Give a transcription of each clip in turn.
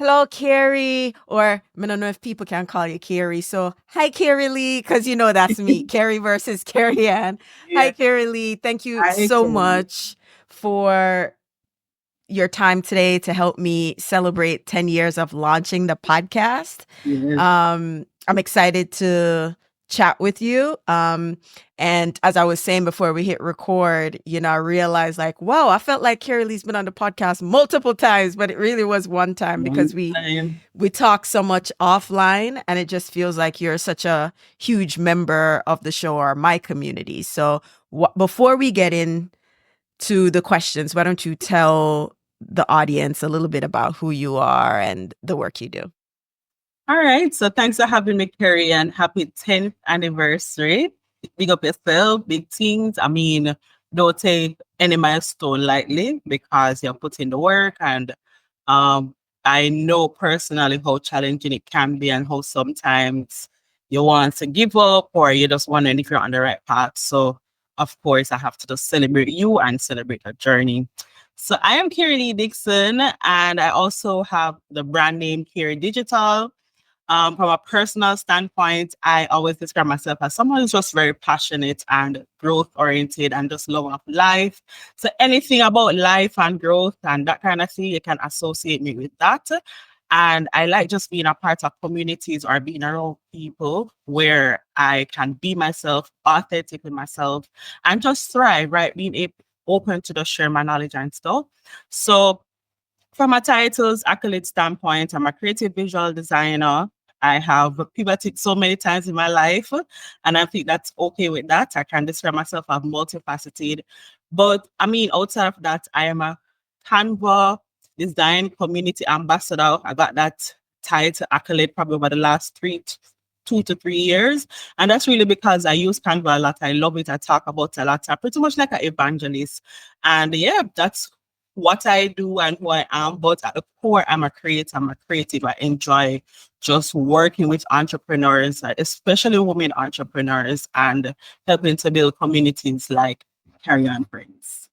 Hello, Carey, or I don't know if people can call you Carey. So, hi, Carey Lee, because you know that's me, Carey versus Carey Ann. Hi, Yeah, Carey Lee. Thank you I so can. much for your time today to help me celebrate 10 years of launching the podcast. Yes. I'm excited to chat with you. And as I was saying before we hit record, I realized like, wow, I felt like Carey Lee's been on the podcast multiple times, but it really was one time One because we time. we talk so much offline and it just feels like you're such a huge member of the show or my community. So before we get in to the questions, why don't you tell the audience a little bit about who you are and the work you do? All right. So thanks for having me, Carrie, and happy 10th anniversary. Big up yourself, big things. I mean, don't take any milestone lightly because you're putting the work and um I know personally how challenging it can be and how sometimes you want to give up or you're just wondering if you're on the right path. So of course I have to just celebrate you and celebrate the journey. So I am Carey Lee Dixon and I also have the brand name Carey Digital. From a personal standpoint, I always describe myself as someone who's just very passionate and growth oriented and just love of life. So anything about life and growth and that kind of thing, you can associate me with that. And I like just being a part of communities or being around people where I can be myself, authentically myself, and just thrive, right? Open to just share my knowledge and stuff. So from a titles, accolade standpoint, I'm a creative visual designer. I have pivoted so many times in my life, and I think that's okay with that. I can describe myself as multifaceted. But I mean, outside of that, I am a Canva Design Community Ambassador. I got that title accolade probably over the last 2 to 3 years. And that's really because I use Canva a lot. I love it. I talk about it a lot. I'm pretty much like an evangelist. And yeah, that's what I do and who I am. But at the core, I'm a creator, I'm a creative. I enjoy just working with entrepreneurs, especially women entrepreneurs, and helping to build communities like Carry On Friends.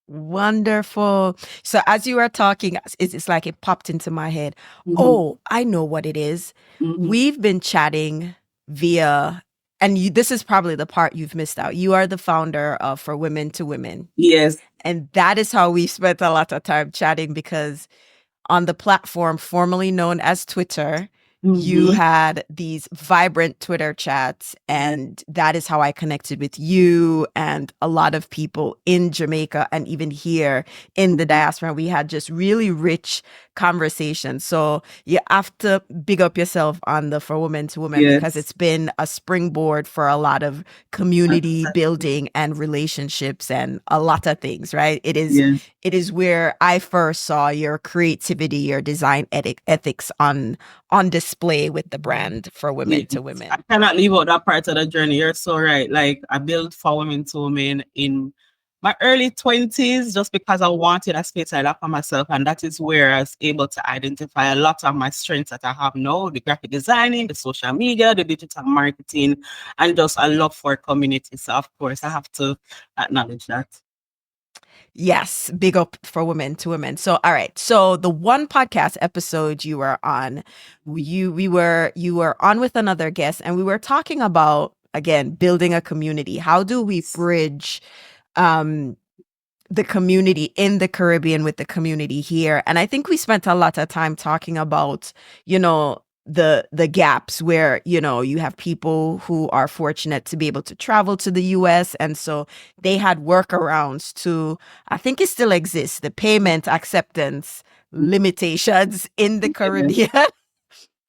Wonderful. So as you were talking, it's like it popped into my head. Mhm, Oh, I know what it is. mhm. We've been chatting via, and this is probably the part you've missed out. You are the founder of For Women to Women. Yes. And that is how we spent a lot of time chatting because on the platform formerly known as Twitter, you Mhm. had these vibrant Twitter chats. And that is how I connected with you and a lot of people in Jamaica and even here in the diaspora. We had just really rich conversations. So you have to big up yourself on the For Women to Women because Yes. it's been a springboard for a lot of community building and relationships and a lot of things, right? Yes. It is where I first saw your creativity, your design ethics on display with the brand For Yes. Women to I Women. cannot leave out that part of the journey. You're so right. Like I built for women to women in my early 20s just because I wanted a space I love for myself. And that is where I was able to identify a lot of my strengths that I have now, the graphic designing, the social media, the digital marketing, and just a love for community. So of course I have to acknowledge that. Yes, big up For Women to Women. So, all right. So, the one podcast episode you were on, you were on with another guest, and we were talking about again building a community. How do we bridge um the community in the Caribbean with the community here? And I think we spent a lot of time talking about, the gaps where, you have people who are fortunate to be able to travel to the US. And so they had workarounds to, I think it still exists, the payment acceptance limitations in the Yes. Caribbean.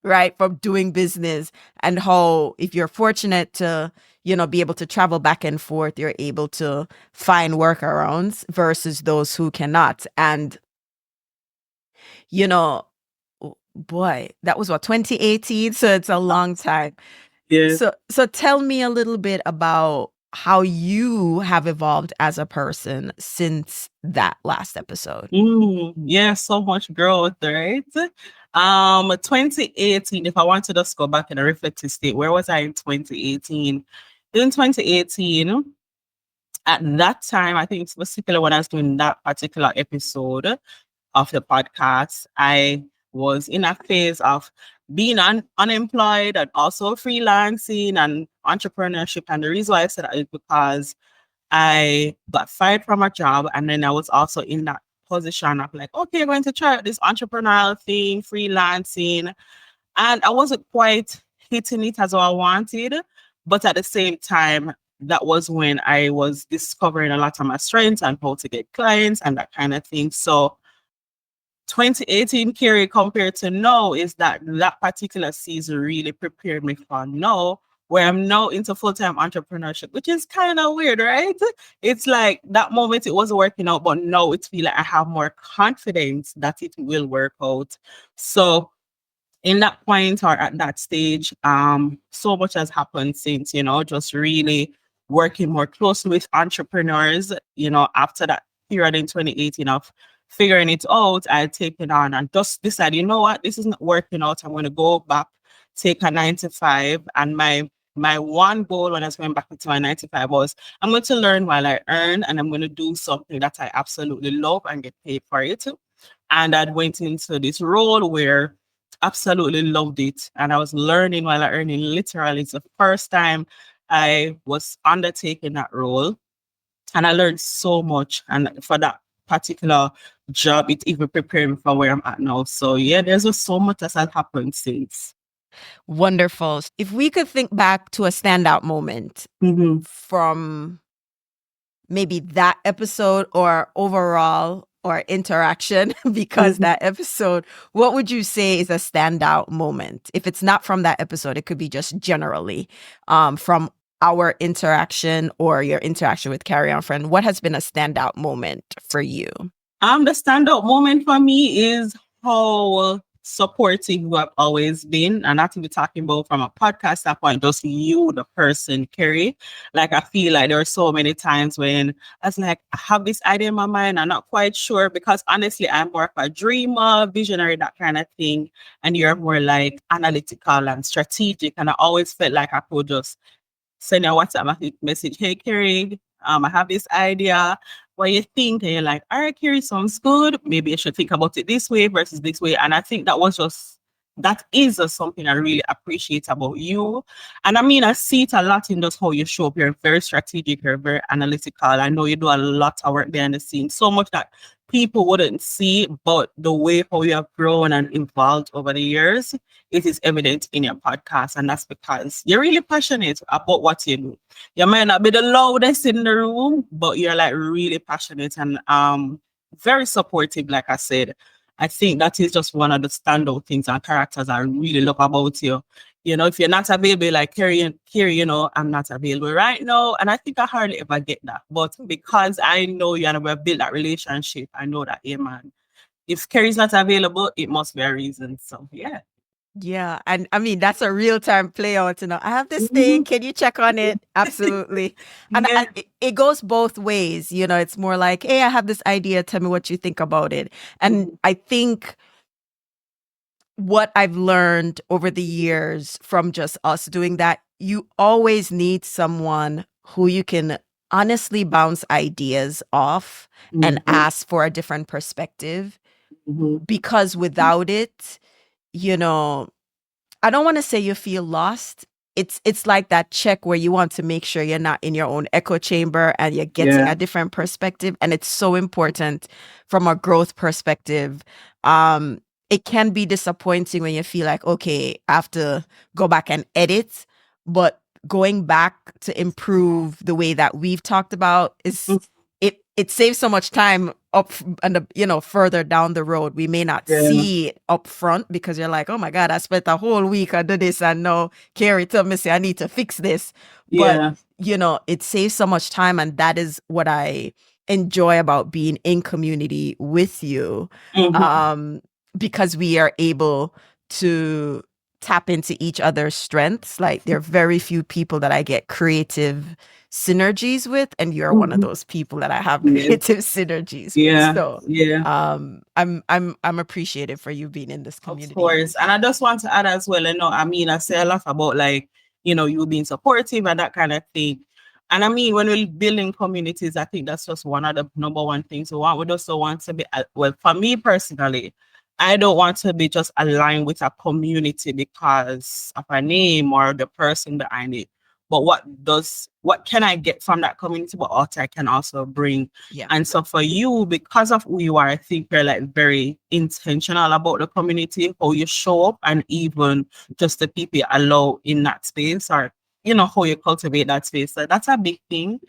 Right, from doing business, and how if you're fortunate to be able to travel back and forth, you're able to find workarounds versus those who cannot. And you know boy, that was what, 2018, so it's a long time. Yes. So tell me a little bit about how you have evolved as a person since that last episode. Yeah, so much growth, right? 2018, if I want to just go back in a reflective state, where was I in 2018? In 2018, at that time, I think specifically when I was doing that particular episode of the podcast, I was in a phase of being unemployed and also freelancing and entrepreneurship. And the reason why I said that is because I got fired from a job, and then I was also in that position of like, okay, I'm going to try out this entrepreneurial thing, freelancing. And I wasn't quite hitting it as I wanted. But at the same time, that was when I was discovering a lot of my strengths and how to get clients and that kind of thing. So 2018 Carey compared to now is that that particular season really prepared me for now, where I'm now into full-time entrepreneurship, which is kind of weird, right? It's like that moment it wasn't working out, but now it feel like I have more confidence that it will work out. So in that point or at that stage, so much has happened since, just really working more closely with entrepreneurs, after that period in 2018 of figuring it out, I take it on and just decide, you know what, this isn't working out. I'm going to go back, take a 9 to 5. And my one goal when I was going back into my 9 to 5 was I'm going to learn while I earn, and I'm going to do something that I absolutely love and get paid for it. And I went into this role where absolutely loved it. And I was learning while I earning. Literally, it's the first time I was undertaking that role. And I learned so much. And for that particular job, it even prepared me for where I'm at now. So yeah, there's just so much that has happened since. Wonderful. If we could think back to a standout moment Mm-hmm. from maybe that episode or overall or interaction because that episode, what would you say is a standout moment? If it's not from that episode, it could be just generally from our interaction or your interaction with Carey On Friend. What has been a standout moment for you? The standout moment for me is how supportive you have always been, and not to be talking about from a podcast standpoint, just you, the person, Carey. Like, I feel like there are so many times when I was like, I have this idea in my mind, I'm not quite sure, because honestly, I'm more of a dreamer, visionary, that kind of thing, and you're more like analytical and strategic, and I always felt like I could just send you a WhatsApp message, hey, Carey, I have this idea. What you think? And you're like, all right, Carey, sounds good. Maybe I should think about it this way versus this way. And I think that is just something I really appreciate about you. And I mean, I see it a lot in just how you show up. You're very strategic, you're very analytical. I know you do a lot of work behind the scenes, so much that people wouldn't see, but the way how you have grown and evolved over the years, it is evident in your podcast. And that's because you're really passionate about what you do. You might not be the loudest in the room, but you're like really passionate and very supportive, like I said. I think that is just one of the standout things and characters I really love about you. If you're not available, like Carey, I'm not available right now. And I think I hardly ever get that. But because I know you and we've built that relationship, I know that, yeah, man, if Carey's not available, it must be a reason. So, yeah. Yeah. And I mean, that's a real time play out. I have this thing. Can you check on it? Absolutely. And Yeah. it goes both ways. It's more like, hey, I have this idea. Tell me what you think about it. And I think what I've learned over the years from just us doing that, you always need someone who you can honestly bounce ideas off and ask for a different perspective. Because without it, I don't want to say you feel lost. It's like that check where you want to make sure you're not in your own echo chamber and you're getting a different perspective. And it's so important from a growth perspective. It can be disappointing when you feel like, okay, I have to go back and edit, but going back to improve the way that we've talked about is it saves so much time up and further down the road. We may not see it up front because you're like, oh my God, I spent a whole week I did this and now Carey told me say I need to fix this. But it saves so much time, and that is what I enjoy about being in community with you. Because we are able to tap into each other's strengths. Like, there are very few people that I get creative synergies with, and you're one of those people that I have creative synergies with. So I'm appreciative for you being in this community. Of course. And I just want to add as well, I say a lot about like, you being supportive and that kind of thing. And I mean, when we're building communities, I think that's just one of the number one things we want. We also want to be, well, for me personally, I don't want to be just aligned with a community because of a name or the person behind it. But what can I get from that community? But what I can also bring. Yeah. And so for you, because of who you are, I think you're like very intentional about the community, how you show up, and even just the people you allow in that space, or how you cultivate that space. So that's a big thing.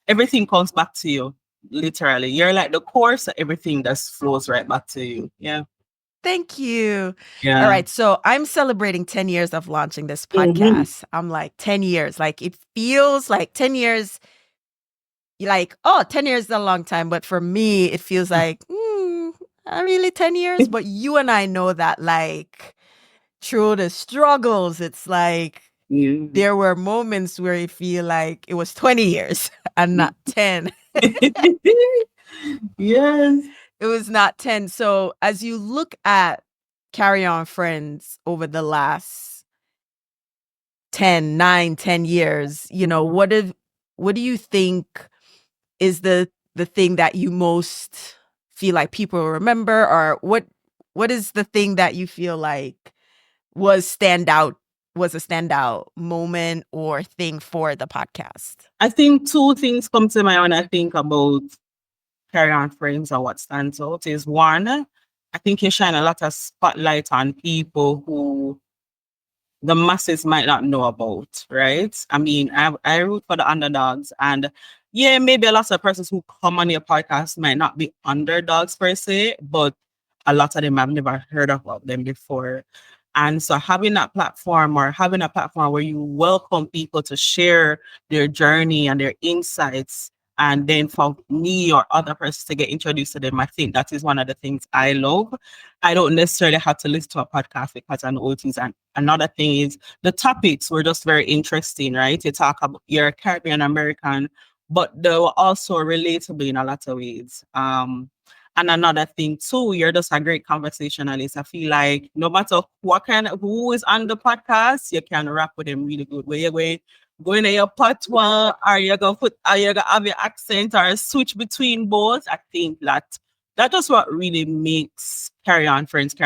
Everything comes back to you. Literally. You're like the core, so everything just flows right back to you. Yeah. Thank you. All Yeah. right. So I'm celebrating 10 years of launching this Mhm. podcast. I'm like 10 years. Like it feels like 10 years, like, oh, 10 years is a long time. But for me, it feels like, not really 10 years. But you and I know that, like, through the struggles, it's like Yeah. there were moments where you feel like it was 20 years and not 10. Yes. It was not 10. So as you look at Carry On Friends over the last 10 years, what do you think is the thing that you most feel like people remember, or what is the thing that you feel like was a standout moment or thing for the podcast? I think two things come to mind when I think about Carry On Friends or what stands out is one, I think you shine a lot of spotlight on people who the masses might not know about, right? I mean, I root for the underdogs, and yeah, maybe a lot of persons who come on your podcast might not be underdogs per se, but a lot of them have never heard about them before. And so having that platform, or having a platform where you welcome people to share their journey and their insights, and then for me or other persons to get introduced to them, I think that is one of the things I love. I don't necessarily have to listen to a podcast because I know things. And another thing is the topics were just very interesting, right? You talk about you're Caribbean American, but they were also relatable in a lot of ways. And another thing too, you're just a great conversationalist. I feel like no matter who is on the podcast, you can rap with them really good. Where you're going to your patois, or you're gonna have your accent, or switch between both. I think that is what really makes Carry On Friends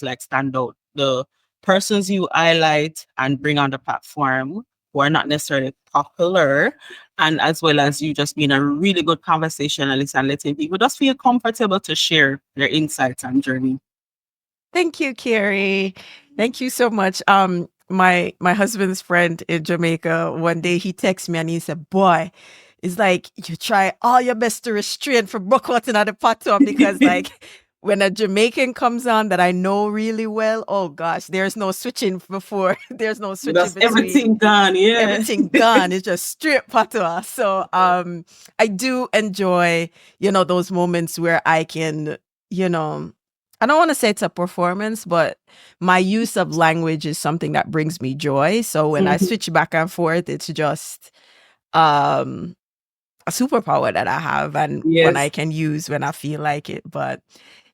like stand out. The persons you highlight and bring on the platform who are not necessarily popular, and as well as you just being a really good conversationalist and letting people just feel comfortable to share their insights and journey. Thank you, Carrie. Thank you so much. My husband's friend in Jamaica, one day he texted me and he said, "Boy, it's like you try all your best to restrain from broke out in the patois because like when a Jamaican comes on that I know really well, oh gosh, there's no switching before. There's no switching That's between everything done, yeah. everything gone. It's just straight patois. So I do enjoy, those moments where I can, you know, I don't want to say it's a performance, but my use of language is something that brings me joy. So when I Mhm. switch back and forth, it's just um a superpower that I have and when I Yes. can use when I feel like it. But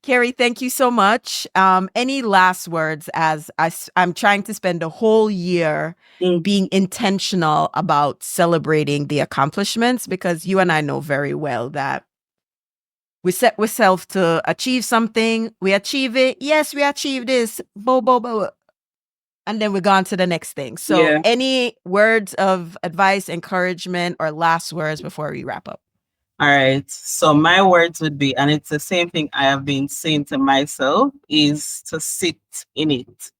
Carrie, thank you so much. Any last words as I'm trying to spend a whole year Mm. being intentional about celebrating the accomplishments because you and I know very well that we set ourselves to achieve something, we achieve it. Yes, we achieved this. Bo, bo, bo. And then we're gone to the next thing. So, Yeah. any words of advice, encouragement, or last words before we wrap up? All right. So my words would be, and it's the same thing I have been saying to myself, is to sit in it.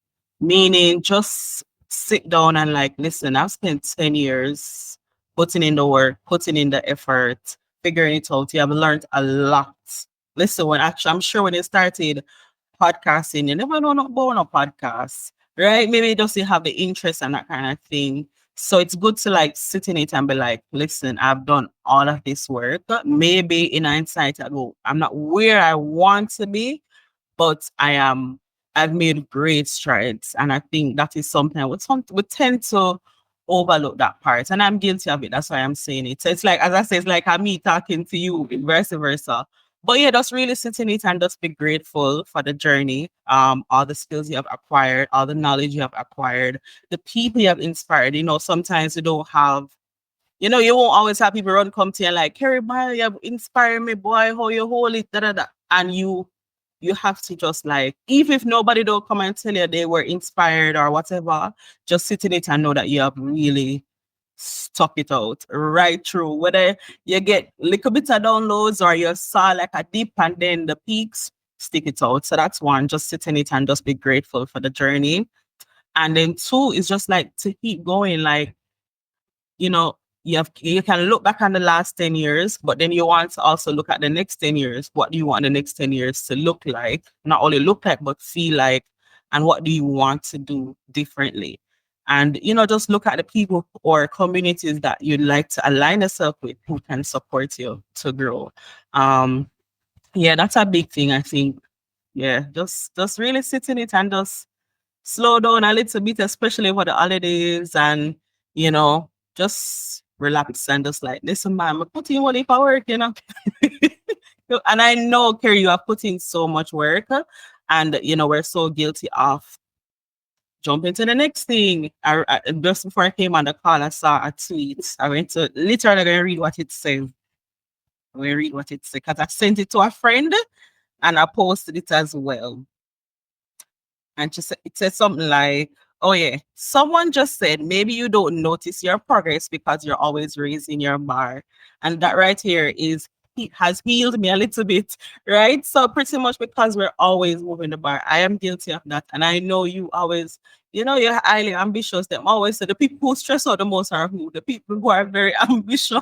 Meaning just sit down and like, listen, I've spent 10 years putting in the work, putting in the effort, figuring it out. You have learned a lot. Listen, when actually, I'm sure when you started podcasting, you never know not about a podcast, right? Maybe just you have the interest and that kind of thing. So it's good to like sit in it and be like, listen, I've done all of this work. Maybe in hindsight, I go, I'm not where I want to be, but I've made great strides. And I think that is something we tend to overlook that part. And I'm guilty of it. That's why I'm saying it. So it's like, as I say, it's like me talking to you, vice versa. But yeah, just really sit in it and just be grateful for the journey, all the skills you have acquired, all the knowledge you have acquired, the people you have inspired. Sometimes you don't have, you won't always have people run come to you and like, Carrie, boy, you have inspired me, boy, how you hold it, da da da. And you you have to just like, even if nobody don't come and tell you they were inspired or whatever, just sit in it and know that you have really stuck it out right through. Whether you get little bit of downloads or you saw like a dip and then the peaks, stick it out. So that's one, just sit in it and just be grateful for the journey. And then two is just like to keep going. Like, you know, you can look back on the last 10 years, but then you want to also look at the next 10 years. What do you want the next 10 years to look like? Not only look like, but feel like, and what do you want to do differently? And, just look at the people or communities that you'd like to align yourself with who can support you to grow. Yeah, that's a big thing, I think. Yeah, just really sit in it and just slow down a little bit, especially for the holidays, and just relax and just like, listen, man, I'm putting in one heap of work, And I know, Carey, you are putting so much work, and we're so guilty of jumping to the next thing. Just before I came on the call, I saw a tweet. I went to literally going to read what it says. I'm going to read what it says because I sent it to a friend and I posted it as well. And it said something like, oh yeah, someone just said, maybe you don't notice your progress because you're always raising your bar. And that right here has healed me a little bit, right? So pretty much because we're always moving the bar. I am guilty of that. And I know you always, you're highly ambitious. Them always say the people who stress out the most are who? The people who are very ambitious.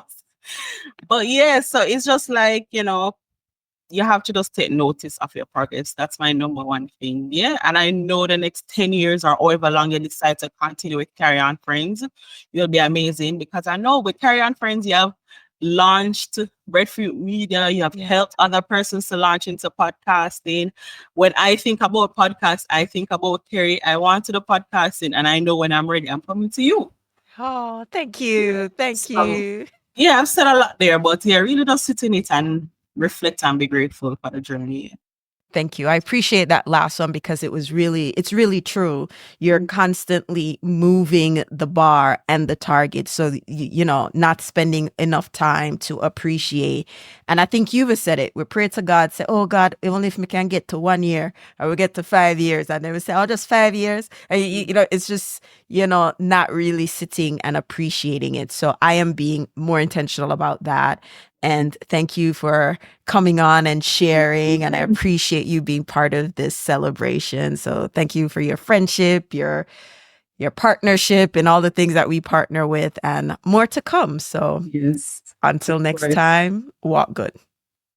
But yeah, so it's just like, you have to just take notice of your progress. That's my number one thing. Yeah. And I know the next 10 years or however long you decide to continue with Carey On Friends, you'll be amazing, because I know with Carey On Friends, you have launched Breadfruit Media, you have helped other persons to launch into podcasting. When I think about podcasts, I think about Carey. I want to do podcasting, and I know when I'm ready, I'm coming to you. Oh, thank you. Thank you. Yeah, I've said a lot there, but yeah, really just sit in it and reflect and be grateful for the journey. Thank you. I appreciate that last one because it's really true. You're constantly moving the bar and the target. So, not spending enough time to appreciate. And I think you've said it. We pray to God, say, oh God, only if we can get to 1 year or we get to 5 years. And then we say, oh, just 5 years. And, it's just, not really sitting and appreciating it. So I am being more intentional about that. And thank you for coming on and sharing. And I appreciate you being part of this celebration. So thank you for your friendship, your partnership, and all the things that we partner with, and more to come. So yes, until next time, walk good.